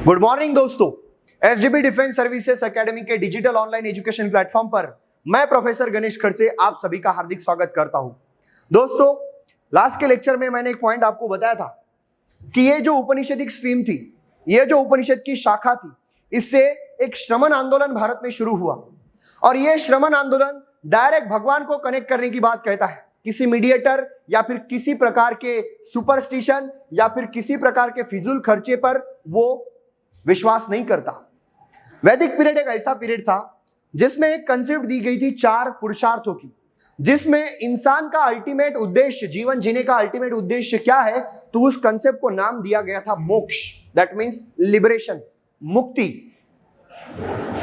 Good morning दोस्तों, SDB defence services academy के digital online education platform पर मैं प्रोफेसर गणेश खड़से आप सभी का हार्दिक स्वागत करता हूं। दोस्तों, लास्ट के लेक्चर में मैंने एक पॉइंट आपको बताया था कि ये जो उपनिषदिक स्ट्रीम थी, ये जो उपनिषद की शाखा थी, इससे एक श्रमण आंदोलन भारत में शुरू हुआ और ये श्रमण आंदोलन डायरेक्ट भगवान को कनेक्ट करने की बात कहता है। किसी मीडिएटर या फिर किसी प्रकार के सुपरस्टिशन या फिर किसी प्रकार के फिजूल खर्चे पर वो विश्वास नहीं करता। वैदिक पीरियड एक ऐसा पीरियड था जिसमें एक कंसेप्ट दी गई थी 4 पुरुषार्थों की, जिसमें इंसान का अल्टीमेट उद्देश्य, जीवन जीने का अल्टीमेट उद्देश्य क्या है, तो उस कंसेप्ट को नाम दिया गया था मोक्ष। दैट मीन्स लिबरेशन, मुक्ति।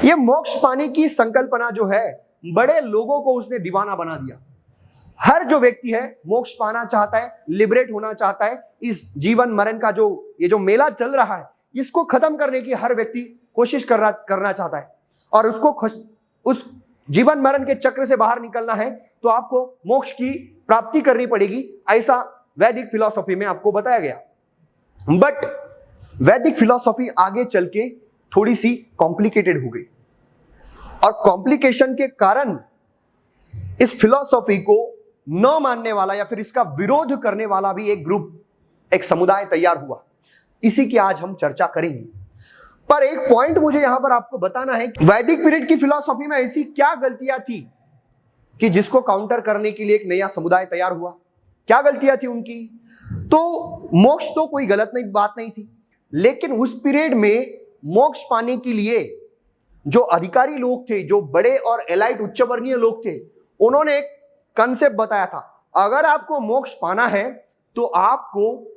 ये मोक्ष पाने की संकल्पना जो है, बड़े लोगों को उसने दीवाना बना दिया। हर जो व्यक्ति है मोक्ष पाना चाहता है, लिबरेट होना चाहता है। इस जीवन मरण का ये जो मेला चल रहा है, इसको खत्म करने की हर व्यक्ति कोशिश करना चाहता है और उस जीवन मरण के चक्र से बाहर निकलना है तो आपको मोक्ष की प्राप्ति करनी पड़ेगी, ऐसा वैदिक फिलॉसफी में आपको बताया गया। बट वैदिक फिलॉसफी आगे चल के थोड़ी सी कॉम्प्लिकेटेड हो गई और कॉम्प्लिकेशन के कारण इस फिलॉसफी को न मानने वाला या फिर इसका विरोध करने वाला भी एक ग्रुप, एक समुदाय तैयार हुआ। इसी की आज हम चर्चा करेंगे। पर एक पॉइंट मुझे यहां पर आपको बताना है कि वैदिक पीरियड की फिलॉसफी में ऐसी क्या गलतियां थी कि जिसको काउंटर करने के लिए एक नया समुदाय तैयार हुआ। क्या गलतियां थी उनकी? तो मोक्ष तो कोई गलत बात नहीं थी, लेकिन उस पीरियड में मोक्ष पाने के लिए जो अधिकारी लोग थे, जो बड़े और एलाइट उच्च वर्णीय लोग थे, उन्होंने एक कंसेप्ट बताया था। अगर आपको मोक्ष पाना है तो आपको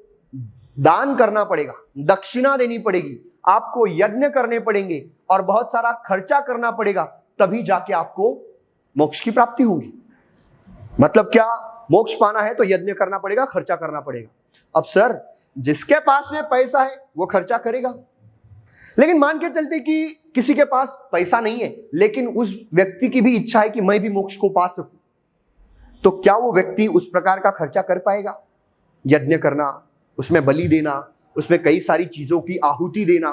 दान करना पड़ेगा, दक्षिणा देनी पड़ेगी, आपको यज्ञ करने पड़ेंगे और बहुत सारा खर्चा करना पड़ेगा, तभी जाके आपको मोक्ष की प्राप्ति होगी। मतलब क्या? मोक्ष पाना है तो यज्ञ करना पड़ेगा, खर्चा करना पड़ेगा। अब सर, जिसके पास में पैसा है वो खर्चा करेगा, लेकिन मान के चलते कि किसी के पास पैसा नहीं है लेकिन उस व्यक्ति की भी इच्छा है कि मैं भी मोक्ष को पा सकूं, तो क्या वो व्यक्ति उस प्रकार का खर्चा कर पाएगा? यज्ञ करना, उसमें बलि देना, उसमें कई सारी चीजों की आहुति देना,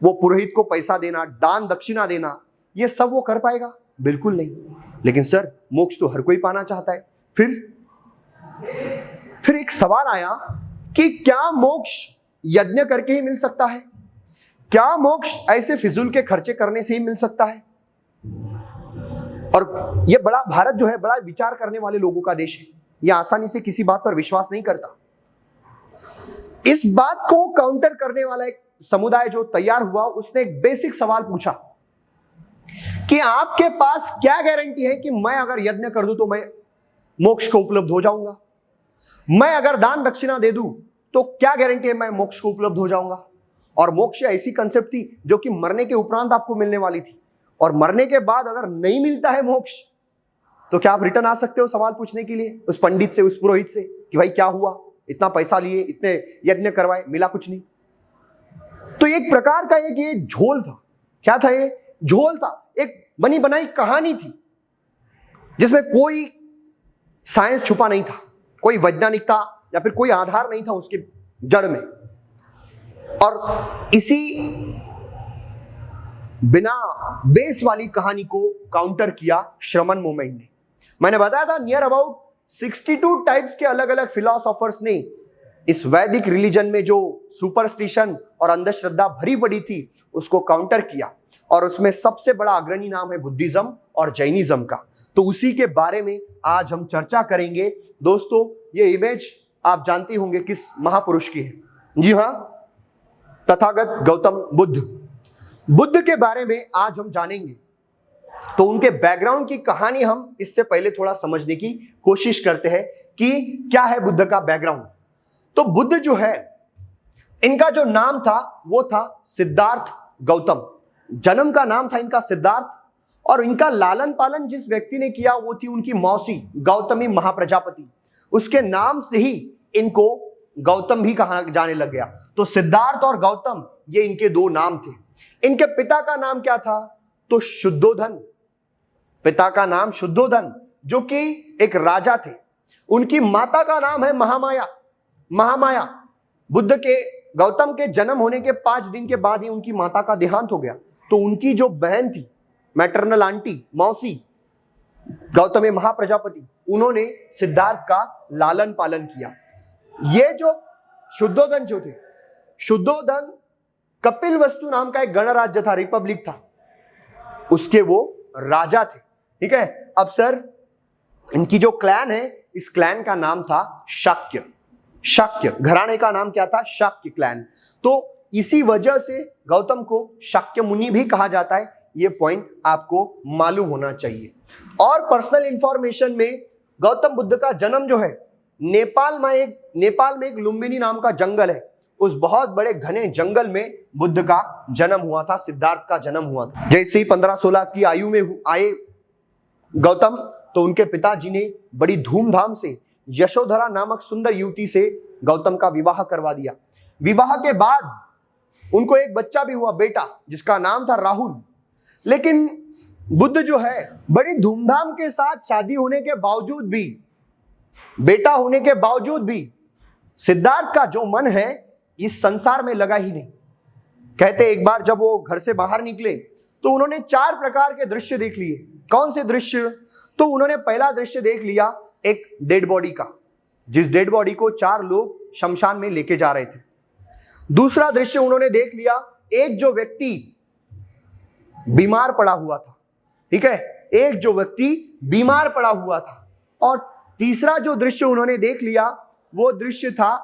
वो पुरोहित को पैसा देना, दान दक्षिणा देना, ये सब वो कर पाएगा? बिल्कुल नहीं। लेकिन सर, मोक्ष तो हर कोई पाना चाहता है। फिर एक सवाल आया कि क्या मोक्ष यज्ञ करके ही मिल सकता है? क्या मोक्ष ऐसे फिजूल के खर्चे करने से ही मिल सकता है? और ये भारत जो है बड़ा विचार करने वाले लोगों का देश है। ये आसानी से किसी बात पर विश्वास नहीं करता। इस बात को काउंटर करने वाला एक समुदाय जो तैयार हुआ, उसने एक बेसिक सवाल पूछा कि आपके पास क्या गारंटी है कि मैं अगर यज्ञ कर दूं तो मैं मोक्ष को उपलब्ध हो जाऊंगा? मैं अगर दान दक्षिणा दे दूं तो क्या गारंटी है मैं मोक्ष को उपलब्ध हो जाऊंगा? और मोक्ष ऐसी कंसेप्ट थी जो कि मरने के उपरांत आपको मिलने वाली थी, और मरने के बाद अगर नहीं मिलता है मोक्ष तो क्या आप रिटर्न आ सकते हो सवाल पूछने के लिए उस पंडित से, उस पुरोहित से कि भाई क्या हुआ, इतना पैसा लिए, इतने यज्ञ करवाए, मिला कुछ नहीं? तो एक प्रकार का ये झोल था। क्या था ये? झोल था, एक बनी बनाई कहानी थी जिसमें कोई साइंस छुपा नहीं था, कोई वैज्ञानिकता या फिर कोई आधार नहीं था उसके जड़ में। और इसी बिना बेस वाली कहानी को काउंटर किया श्रमण मूवमेंट ने। मैंने बताया था नियर अबाउट 62 टाइप्स के अलग अलग फिलोसोफर्स ने इस वैदिक रिलीजन में जो सुपरस्टिशन और अंधश्रद्धा भरी पड़ी थी उसको काउंटर किया, और उसमें सबसे बड़ा अग्रणी नाम है बुद्धिज्म और जैनिज्म का। तो उसी के बारे में आज हम चर्चा करेंगे। दोस्तों, ये इमेज आप जानते होंगे किस महापुरुष की है? जी हां, तथागत गौतम बुद्ध के बारे में आज हम जानेंगे। तो उनके बैकग्राउंड की कहानी हम इससे पहले थोड़ा समझने की कोशिश करते हैं कि क्या है बुद्ध का बैकग्राउंड। तो बुद्ध जो है, इनका जो नाम था वो था सिद्धार्थ गौतम। जन्म का नाम था इनका सिद्धार्थ, और इनका लालन पालन जिस व्यक्ति ने किया वो थी उनकी मौसी गौतमी महाप्रजापति। उसके नाम से ही इनको गौतम भी कहा जाने लग गया। तो सिद्धार्थ और गौतम ये इनके 2 नाम थे। इनके पिता का नाम क्या था? तो शुद्धोधन। पिता का नाम शुद्धोधन, जो कि एक राजा थे। उनकी माता का नाम है महामाया। बुद्ध के गौतम के जन्म होने के 5 दिन के बाद ही उनकी माता का देहांत हो गया। तो उनकी जो बहन थी, मैटरनल आंटी, मौसी गौतम महाप्रजापति, उन्होंने सिद्धार्थ का लालन पालन किया। ये जो शुद्धोधन जो थे, शुद्धोधन कपिल वस्तु नाम का एक गणराज्य था, रिपब्लिक था, उसके वो राजा थे। ठीक है। अब सर इनकी जो क्लैन है, इस क्लैन का नाम था शाक्य। शाक्य घराने का नाम क्या था? शाक्य क्लैन। तो इसी वजह से गौतम को शाक्य मुनि भी कहा जाता है। ये पॉइंट आपको मालूम होना चाहिए। और पर्सनल इंफॉर्मेशन में गौतम बुद्ध का जन्म जो है, नेपाल में एक लुम्बिनी नाम का जंगल है, उस बहुत बड़े घने जंगल में बुद्ध का जन्म हुआ था, सिद्धार्थ का जन्म हुआ था। जैसे ही 15-16 की आयु में आए गौतम, तो उनके पिताजी ने बड़ी धूमधाम से यशोधरा नामक सुंदर युवती से गौतम का विवाह करवा दिया। विवाह के बाद उनको एक बच्चा भी हुआ, बेटा, जिसका नाम था राहुल। लेकिन बुद्ध जो है, बड़ी धूमधाम के साथ शादी होने के बावजूद भी, बेटा होने के बावजूद भी सिद्धार्थ का जो मन है इस संसार में लगा ही नहीं। कहते एक बार जब वो घर से बाहर निकले तो उन्होंने 4 प्रकार के दृश्य देख लिए। कौन से दृश्य? तो उन्होंने पहला दृश्य देख लिया एक डेड बॉडी का, जिस डेड बॉडी को 4 लोग शमशान में लेके जा रहे थे। दूसरा दृश्य उन्होंने देख लिया, एक जो व्यक्ति बीमार पड़ा हुआ था। ठीक है, एक जो व्यक्ति बीमार पड़ा हुआ था। और तीसरा जो दृश्य उन्होंने देख लिया, वो दृश्य था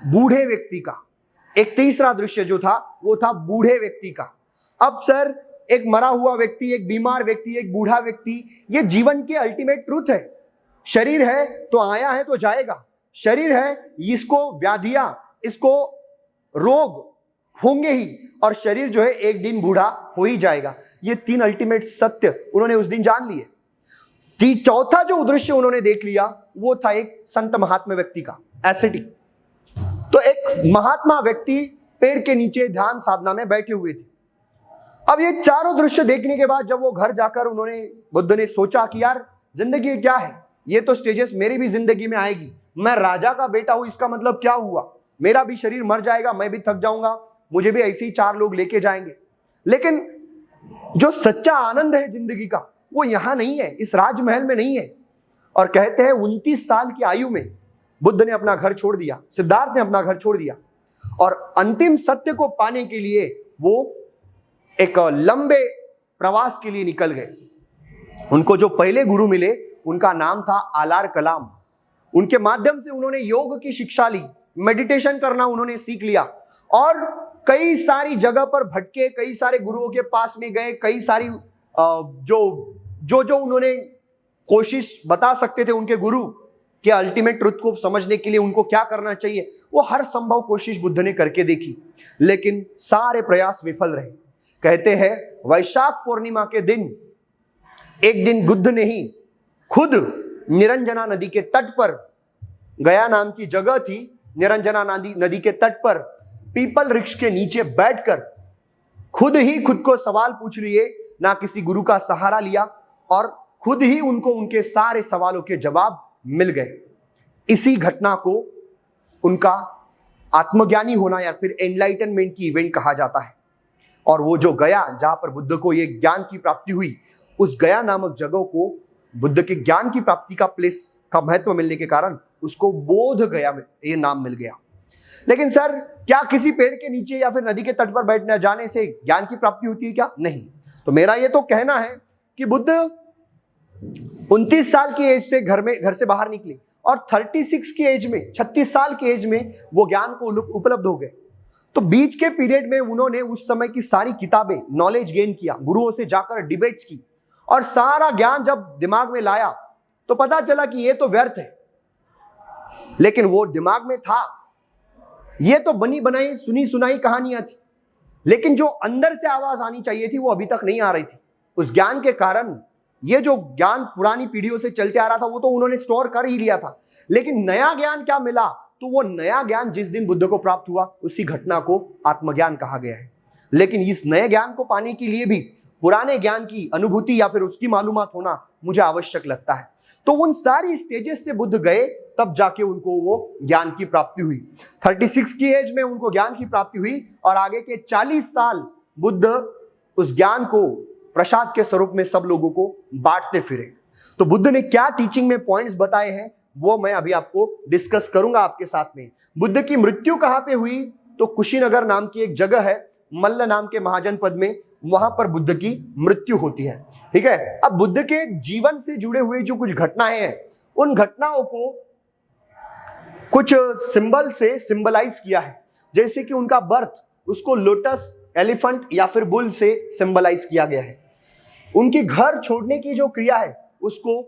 बूढ़े व्यक्ति का। एक तीसरा दृश्य जो था वो था बूढ़े व्यक्ति का। अब सर, एक मरा हुआ व्यक्ति, एक बीमार व्यक्ति, एक बूढ़ा व्यक्ति, ये जीवन की अल्टीमेट ट्रूथ है। शरीर है तो आया है तो जाएगा, शरीर है, इसको व्याधियां, इसको रोग होंगे ही, और शरीर जो है एक दिन बूढ़ा हो ही जाएगा। ये 3 अल्टीमेट सत्य उन्होंने उस दिन जान लिए। चौथा जो दृश्य उन्होंने देख लिया वो था एक संत महात्मा व्यक्ति का, एसेटिक। तो एक महात्मा व्यक्ति पेड़ के नीचे ध्यान साधना में बैठे हुए थे। अब ये चारों दृश्य देखने के बाद जब वो घर जाकर बुद्ध ने सोचा कि यार जिंदगी क्या है, ये तो स्टेजेस मेरी भी जिंदगी में आएगी। मैं राजा का बेटा हूं, इसका मतलब क्या हुआ? मेरा भी शरीर मर जाएगा, मैं भी थक जाऊंगा, मुझे भी ऐसे ही 4 लोग लेके जाएंगे। लेकिन जो सच्चा आनंद है जिंदगी का, वो यहां नहीं है, इस राजमहल में नहीं है। और कहते हैं 29 साल की आयु में बुद्ध ने अपना घर छोड़ दिया, सिद्धार्थ ने अपना घर छोड़ दिया, और अंतिम सत्य को पाने के लिए वो एक लंबे प्रवास के लिए निकल गए। उनको जो पहले गुरु मिले उनका नाम था आलार कलाम। उनके माध्यम से उन्होंने योग की शिक्षा ली, मेडिटेशन करना उन्होंने सीख लिया, और कई सारी जगह पर भटके, कई सारे गुरुओं के पास में गए, कई सारी जो उन्होंने कोशिश बता सकते थे उनके गुरु कि अल्टीमेट ट्रुथ को समझने के लिए उनको क्या करना चाहिए, वो हर संभव कोशिश बुद्ध ने करके देखी, लेकिन सारे प्रयास विफल रहे। कहते हैं वैशाख पूर्णिमा के दिन एक दिन बुद्ध ने ही खुद निरंजना नदी के तट पर, गया नाम की जगह थी, निरंजना नदी के तट पर पीपल वृक्ष के नीचे बैठकर खुद ही खुद को सवाल पूछ लिए, ना किसी गुरु का सहारा लिया, और खुद ही उनको उनके सारे सवालों के जवाब मिल गए। इसी घटना को उनका आत्मज्ञानी होना या फिर एनलाइटनमेंट की इवेंट कहा जाता है। और वो जो गया, जहां पर बुद्ध को ये ज्ञान की प्राप्ति हुई, उस गया नामक जगह को बुद्ध के ज्ञान की प्राप्ति का प्लेस का महत्व मिलने के कारण उसको बोध गया ये नाम मिल गया। लेकिन सर, क्या किसी पेड़ के नीचे या फिर नदी के तट पर बैठने जाने से ज्ञान की प्राप्ति होती है क्या? नहीं। तो मेरा ये तो कहना है कि बुद्ध 29 साल की एज से घर से बाहर निकले, और 36 की एज में, 36 साल की एज में वो ज्ञान को उपलब्ध हो गए। तो बीच के पीरियड में उन्होंने उस समय की सारी किताबें, नॉलेज गेन किया, गुरुओं से जाकर डिबेट्स की, और सारा ज्ञान जब दिमाग में लाया तो पता चला कि ये तो व्यर्थ है। लेकिन वो दिमाग में था, ये तो बनी बनाई सुनी सुनाई कहानियां थी, लेकिन जो अंदर से आवाज आनी चाहिए थी वो अभी तक नहीं आ रही थी। उस ज्ञान के कारण ये जो ज्ञान पुरानी पीढ़ियों से चलते आ रहा था वो तो उन्होंने स्टोर कर ही लिया था, लेकिन नया ज्ञान क्या मिला? तो वो नया ज्ञान जिस दिन बुद्ध को प्राप्त हुआ, उसी घटना को आत्मज्ञान कहा गया है। लेकिन इस नए ज्ञान को पाने के लिए भी पुराने ज्ञान की अनुभूति या फिर उसकी मालूमात होना मुझे आवश्यक लगता है। तो उन सारी स्टेजेस से बुद्ध गए, तब जाके उनको वो ज्ञान की प्राप्ति हुई। 36 की एज में उनको ज्ञान की प्राप्ति हुई और आगे के 40 साल बुद्ध उस ज्ञान को प्रसाद के स्वरूप में सब लोगों को बांटते फिरे। तो बुद्ध ने क्या टीचिंग में पॉइंट्स बताए हैं वो मैं अभी आपको डिस्कस करूंगा आपके साथ में। बुद्ध की मृत्यु कहां पे हुई? तो कुशीनगर नाम की एक जगह है, मल्ल नाम के महाजनपद में, वहां पर बुद्ध की मृत्यु होती है। ठीक है, अब बुद्ध के जीवन से जुड़े हुए जो कुछ घटनाएं हैं उन घटनाओं को कुछ सिंबल से सिंबलाइज किया है। जैसे कि उनका बर्थ, उसको लोटस, एलिफेंट या फिर बुल से सिंबलाइज किया गया है। उनकी घर छोड़ने की जो क्रिया है उसको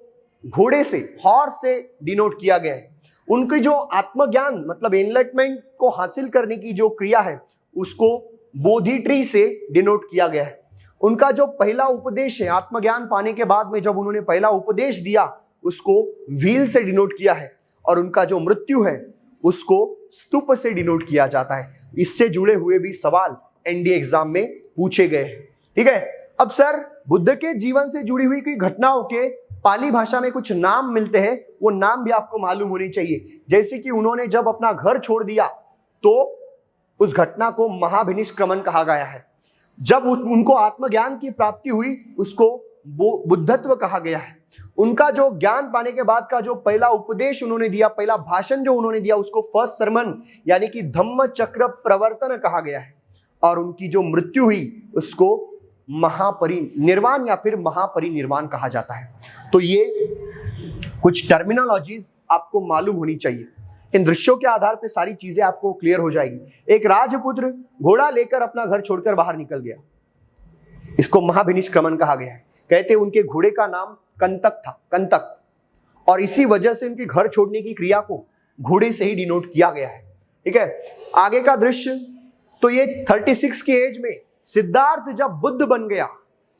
घोड़े से, हॉर्स से डिनोट किया गया है। उनकी जो आत्मज्ञान मतलब एनलाइटमेंट को हासिल करने की जो क्रिया है उसको बोधि ट्री से डिनोट किया गया है। उनका जो पहला उपदेश है, आत्मज्ञान पाने के बाद में जब उन्होंने पहला उपदेश दिया उसको व्हील से डिनोट किया है। और उनका जो मृत्यु है उसको स्तूप से डिनोट किया जाता है। इससे जुड़े हुए भी सवाल एनडीए एग्जाम में पूछे गए हैं। ठीक है, अब सर बुद्ध के जीवन से जुड़ी हुई कोई घटनाओं के पाली भाषा में कुछ नाम मिलते हैं, वो नाम भी आपको मालूम होने चाहिए। जैसे कि उन्होंने जब अपना घर छोड़ दिया तो उस घटना को महाभिनिष्क्रमण कहा गया है। जब उनको आत्मज्ञान की प्राप्ति हुई उसको बुद्धत्व कहा गया है। उनका जो ज्ञान पाने के बाद का जो पहला उपदेश उन्होंने दिया, पहला भाषण जो उन्होंने दिया उसको फर्स्ट सरमन यानी कि धम्म चक्र प्रवर्तन कहा गया है। और उनकी जो मृत्यु हुई उसको महापरिनिर्वाण या फिर महापरिनिर्वाण कहा जाता है। तो ये कुछ टर्मिनोलॉजीज आपको मालूम होनी चाहिए। इन दृश्यों के आधार पे सारी चीजें आपको क्लियर हो जाएगी। एक राजपुत्र घोड़ा लेकर अपना घर छोड़कर बाहर निकल गया, इसको महाभिनिष्क्रमण कहा गया है। कहते उनके घोड़े का नाम कंतक था, कंतक, और इसी वजह से उनके घर छोड़ने की क्रिया को घोड़े से ही डिनोट किया गया है। ठीक है, आगे का दृश्य तो ये 36 की एज में सिद्धार्थ जब बुद्ध बन गया,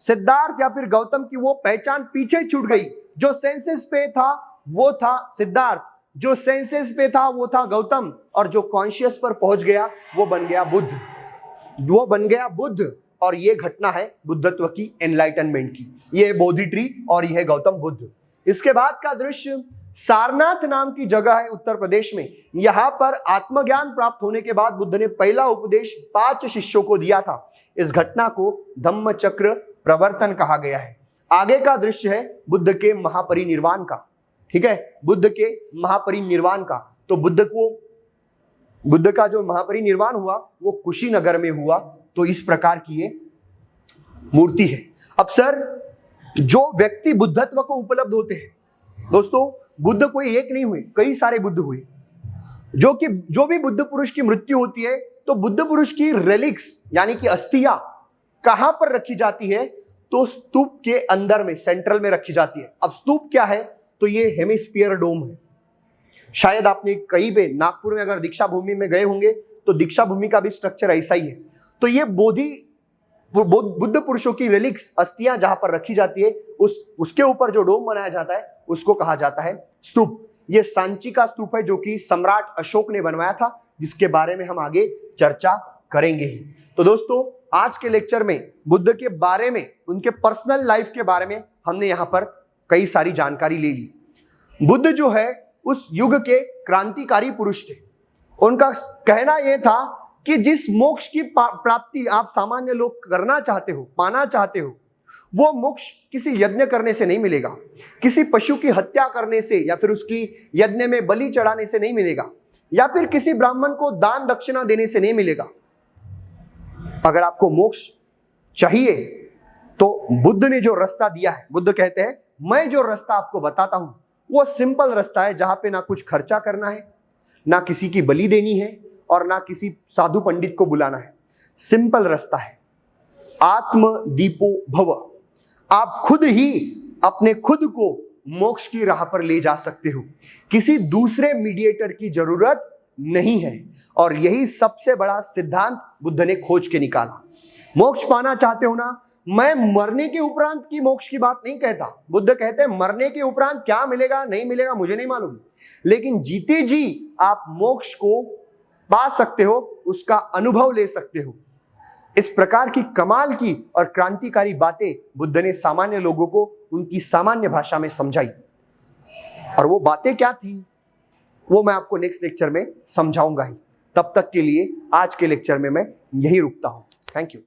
सिद्धार्थ या फिर गौतम की वो पहचान पीछे छूट गई। जो सेंसेस पे था वो था सिद्धार्थ, जो सेंसेस पे था वो था गौतम, और जो कॉन्शियस पर पहुंच गया वो बन गया बुद्ध, वो बन गया बुद्ध। और ये घटना है बुद्धत्व की, एनलाइटनमेंट की। ये है बोधि ट्री और ये है गौतम बुद्ध। इसके बाद का दृश्य सारनाथ नाम की जगह है उत्तर प्रदेश में। यहां पर आत्मज्ञान प्राप्त होने के बाद बुद्ध ने पहला उपदेश 5 शिष्यों को दिया था। इस घटना को धम्म चक्र प्रवर्तन कहा गया है। आगे का दृश्य है बुद्ध के महापरिनिर्वाण का। ठीक है, बुद्ध के महापरिनिर्वाण का। तो बुद्ध का जो महापरिनिर्वाण हुआ वो कुशीनगर में हुआ। तो इस प्रकार की ये मूर्ति है। अब सर जो व्यक्ति बुद्धत्व को उपलब्ध होते हैं, दोस्तों बुद्ध कोई एक नहीं हुए, कई सारे बुद्ध हुए। जो भी बुद्ध पुरुष की मृत्यु होती है तो बुद्ध पुरुष की रेलिक्स यानी कि अस्थियां कहां पर रखी जाती है? तो स्तूप के अंदर में, सेंट्रल में रखी जाती है। अब स्तूप क्या है? तो ये हेमिस्फीयर डोम है। शायद आपने कहीं पे नागपुर में अगर दीक्षा भूमि में गए होंगे तो दीक्षा भूमि का भी स्ट्रक्चर ऐसा ही है। तो ये बुद्ध पुरुषों की रेलिक्स, अस्थियां जहां पर रखी जाती है उसके ऊपर जो डोम बनाया जाता है उसको कहा जाता है स्तूप। ये सांची का स्तूप है जो कि सम्राट अशोक ने बनवाया था, जिसके बारे में हम आगे चर्चा करेंगे ही। तो दोस्तों आज के लेक्चर में बुद्ध के बारे में, उनके पर्सनल लाइफ के बारे में हमने यहाँ पर कई सारी जानकारी ले ली। बुद्ध जो है उस युग के क्रांतिकारी पुरुष थे। उनका कहना यह था कि जिस मोक्ष की प्राप्ति आप सामान्य लोग करना चाहते हो, पाना चाहते हो, वो मोक्ष किसी यज्ञ करने से नहीं मिलेगा, किसी पशु की हत्या करने से या फिर उसकी यज्ञ में बलि चढ़ाने से नहीं मिलेगा, या फिर किसी ब्राह्मण को दान दक्षिणा देने से नहीं मिलेगा। अगर आपको मोक्ष चाहिए तो बुद्ध ने जो रास्ता दिया है, बुद्ध कहते हैं मैं जो रास्ता आपको बताता हूं वो सिंपल रास्ता है, जहां पे ना कुछ खर्चा करना है, ना किसी की बलि देनी है और ना किसी साधु पंडित को बुलाना है। सिंपल रास्ता है, आत्म दीपो भव। आप खुद ही अपने खुद को मोक्ष की राह पर ले जा सकते हो, किसी दूसरे मीडिएटर की जरूरत नहीं है। और यही सबसे बड़ा सिद्धांत बुद्ध ने खोज के निकाला। मोक्ष पाना चाहते हो ना, मैं मरने के उपरांत की मोक्ष की बात नहीं कहता। बुद्ध कहते हैं मरने के उपरांत क्या मिलेगा नहीं मिलेगा मुझे नहीं मालूम, लेकिन जीते जी आप मोक्ष को पा सकते हो, उसका अनुभव ले सकते हो। इस प्रकार की कमाल की और क्रांतिकारी बातें बुद्ध ने सामान्य लोगों को उनकी सामान्य भाषा में समझाई। और वो बातें क्या थी? वो मैं आपको नेक्स्ट लेक्चर में समझाऊंगा ही। तब तक के लिए आज के लेक्चर में मैं यही रुकता हूं। Thank you.